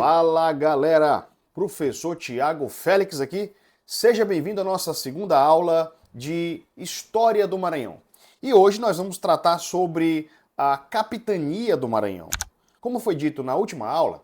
Fala galera, professor Tiago Félix aqui, seja bem-vindo à nossa segunda aula de História do Maranhão. E hoje nós vamos tratar sobre a capitania do Maranhão. Como foi dito na última aula,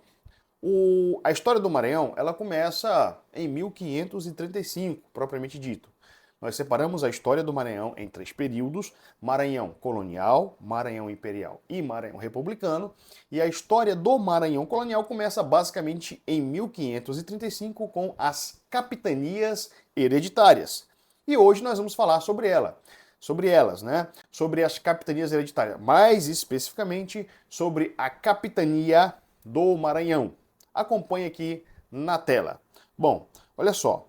a história do Maranhão ela começa em 1535, propriamente dito. Nós separamos a história do Maranhão em três períodos: Maranhão colonial, Maranhão imperial e Maranhão republicano. E a história do Maranhão colonial começa basicamente em 1535 com as capitanias hereditárias. E hoje nós vamos falar sobre elas, né? Sobre as capitanias hereditárias, mais especificamente sobre a capitania do Maranhão. Acompanhe aqui na tela. Bom, olha só.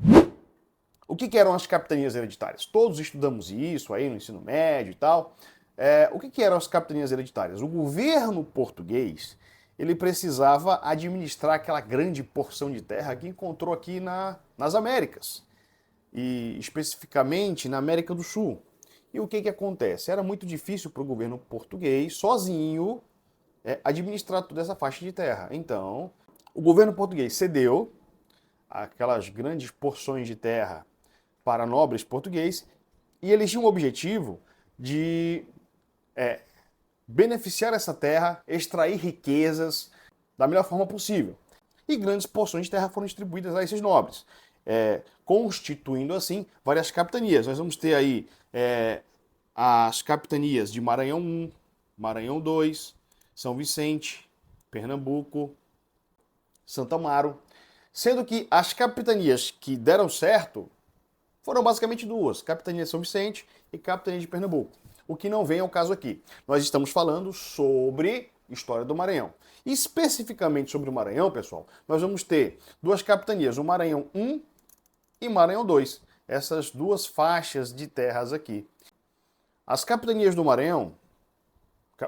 O que eram as capitanias hereditárias? Todos estudamos isso aí no ensino médio e tal. O que eram as capitanias hereditárias? O governo português ele precisava administrar aquela grande porção de terra que encontrou aqui nas Américas, e especificamente na América do Sul. E o que acontece? Era muito difícil para o governo português, sozinho, administrar toda essa faixa de terra. Então, o governo português cedeu aquelas grandes porções de terra para nobres portugueses, e eles tinham o objetivo de beneficiar essa terra, extrair riquezas da melhor forma possível. E grandes porções de terra foram distribuídas a esses nobres, constituindo assim várias capitanias. Nós vamos ter aí as capitanias de Maranhão I, Maranhão II, São Vicente, Pernambuco, Santa Amaro, sendo que as capitanias que deram certo foram basicamente duas: Capitania de São Vicente e Capitania de Pernambuco. O que não vem ao caso aqui. Nós estamos falando sobre história do Maranhão. E especificamente sobre o Maranhão, pessoal, nós vamos ter duas capitanias, o Maranhão I e Maranhão II. Essas duas faixas de terras aqui. As capitanias do Maranhão,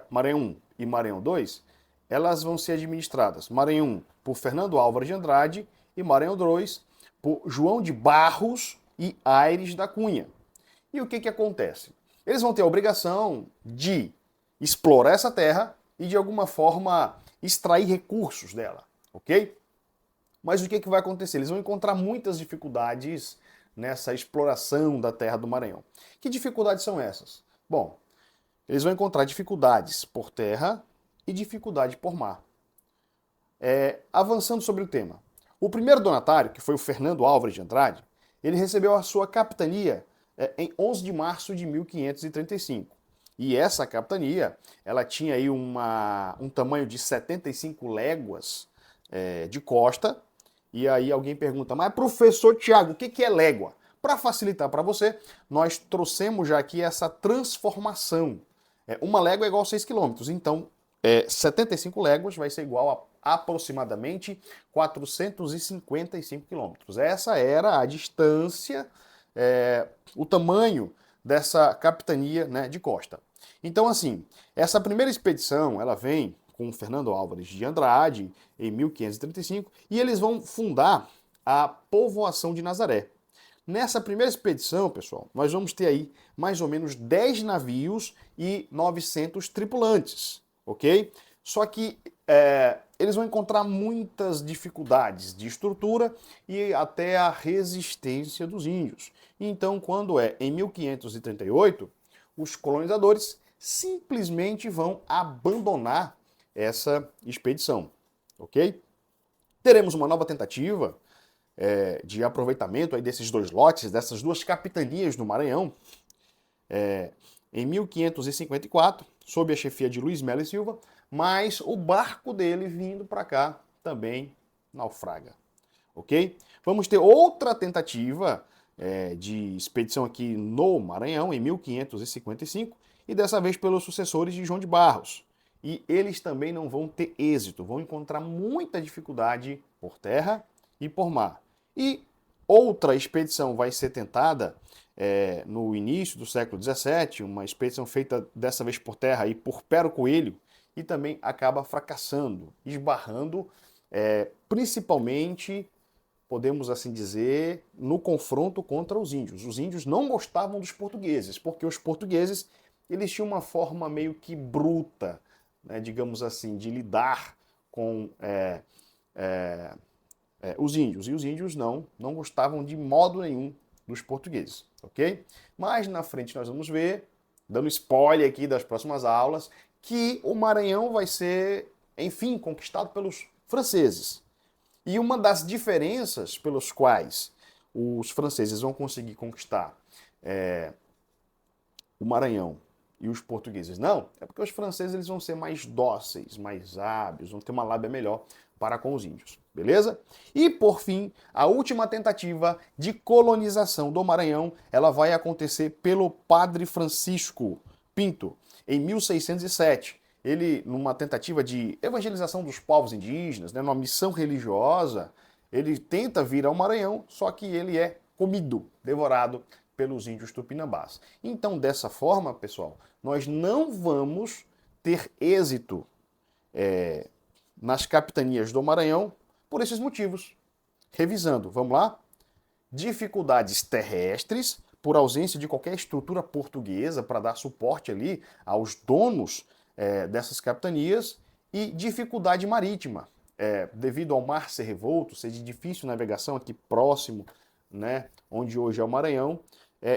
Maranhão I e Maranhão II, elas vão ser administradas: Maranhão I por Fernando Álvares de Andrade e Maranhão II por João de Barros e Aires da Cunha. E o que acontece? Eles vão ter a obrigação de explorar essa terra e de alguma forma extrair recursos dela, ok? Mas o que vai acontecer? Eles vão encontrar muitas dificuldades nessa exploração da terra do Maranhão. Que dificuldades são essas? Bom, eles vão encontrar dificuldades por terra e dificuldade por mar. Avançando sobre o tema. O primeiro donatário, que foi o Fernando Álvares de Andrade, ele recebeu a sua capitania em 11 de março de 1535. E essa capitania, ela tinha aí um tamanho de 75 léguas de costa. E aí alguém pergunta: mas professor Tiago, o que é légua? Para facilitar para você, nós trouxemos já aqui essa transformação. Uma légua é igual a 6 quilômetros. Então, 75 léguas vai ser igual a aproximadamente 455 quilômetros. Essa era a distância, o tamanho dessa capitania, né, de costa. Então, assim, essa primeira expedição, ela vem com Fernando Álvares de Andrade em 1535 e eles vão fundar a povoação de Nazaré. Nessa primeira expedição, pessoal, nós vamos ter aí mais ou menos 10 navios e 900 tripulantes, ok? Só que eles vão encontrar muitas dificuldades de estrutura e até a resistência dos índios. Então, quando em 1538, os colonizadores simplesmente vão abandonar essa expedição, ok? Teremos uma nova tentativa de aproveitamento aí desses dois lotes, dessas duas capitanias do Maranhão, em 1554, sob a chefia de Luiz Melo e Silva, mas o barco dele vindo para cá também naufraga, ok? Vamos ter outra tentativa de expedição aqui no Maranhão, em 1555, e dessa vez pelos sucessores de João de Barros. E eles também não vão ter êxito, vão encontrar muita dificuldade por terra e por mar. E outra expedição vai ser tentada no início do século XVII, uma expedição feita dessa vez por terra e por Pero Coelho, e também acaba fracassando, esbarrando principalmente, podemos assim dizer, no confronto contra os índios. Os índios não gostavam dos portugueses, porque os portugueses eles tinham uma forma meio que bruta, né, digamos assim, de lidar com os índios. E os índios não gostavam de modo nenhum dos portugueses, ok? Mas na frente nós vamos ver, dando spoiler aqui das próximas aulas, que o Maranhão vai ser, enfim, conquistado pelos franceses. E uma das diferenças pelos quais os franceses vão conseguir conquistar o Maranhão e os portugueses não, é porque os franceses eles vão ser mais dóceis, mais hábeis, vão ter uma lábia melhor para com os índios, beleza? E por fim, a última tentativa de colonização do Maranhão, ela vai acontecer pelo Padre Francisco Pinto, em 1607. Ele, numa tentativa de evangelização dos povos indígenas, numa missão religiosa, ele tenta vir ao Maranhão, só que ele é comido, devorado pelos índios tupinambás. Então, dessa forma, pessoal, nós não vamos ter êxito nas capitanias do Maranhão por esses motivos. Revisando, vamos lá? Dificuldades terrestres, por ausência de qualquer estrutura portuguesa para dar suporte ali aos donos dessas capitanias, e dificuldade marítima, devido ao mar ser revolto, ser de difícil navegação aqui próximo, né, onde hoje é o Maranhão,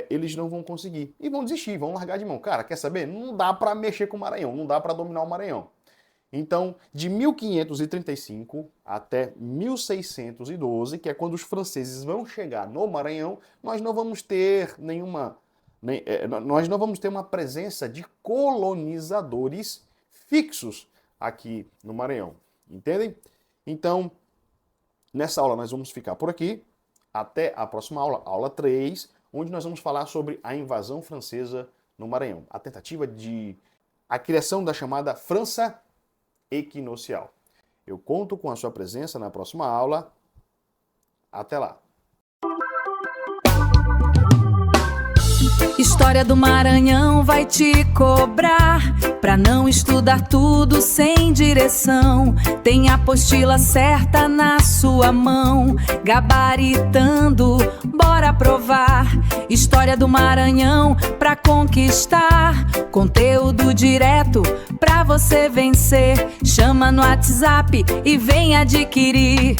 eles não vão conseguir. E vão desistir, vão largar de mão. Cara, quer saber? Não dá para mexer com o Maranhão, não dá para dominar o Maranhão. Então, de 1535 até 1612, que é quando os franceses vão chegar no Maranhão, nós não vamos ter nós não vamos ter uma presença de colonizadores fixos aqui no Maranhão. Entendem? Então, nessa aula nós vamos ficar por aqui. Até a próxima aula, aula 3, onde nós vamos falar sobre a invasão francesa no Maranhão. A tentativa de a criação da chamada França equinocial. Eu conto com a sua presença na próxima aula. Até lá! História do Maranhão vai te cobrar pra não estudar tudo sem direção. Tem a apostila certa na sua mão, gabaritando, bora provar. História do Maranhão pra conquistar, conteúdo direto pra você vencer. Chama no WhatsApp e vem adquirir.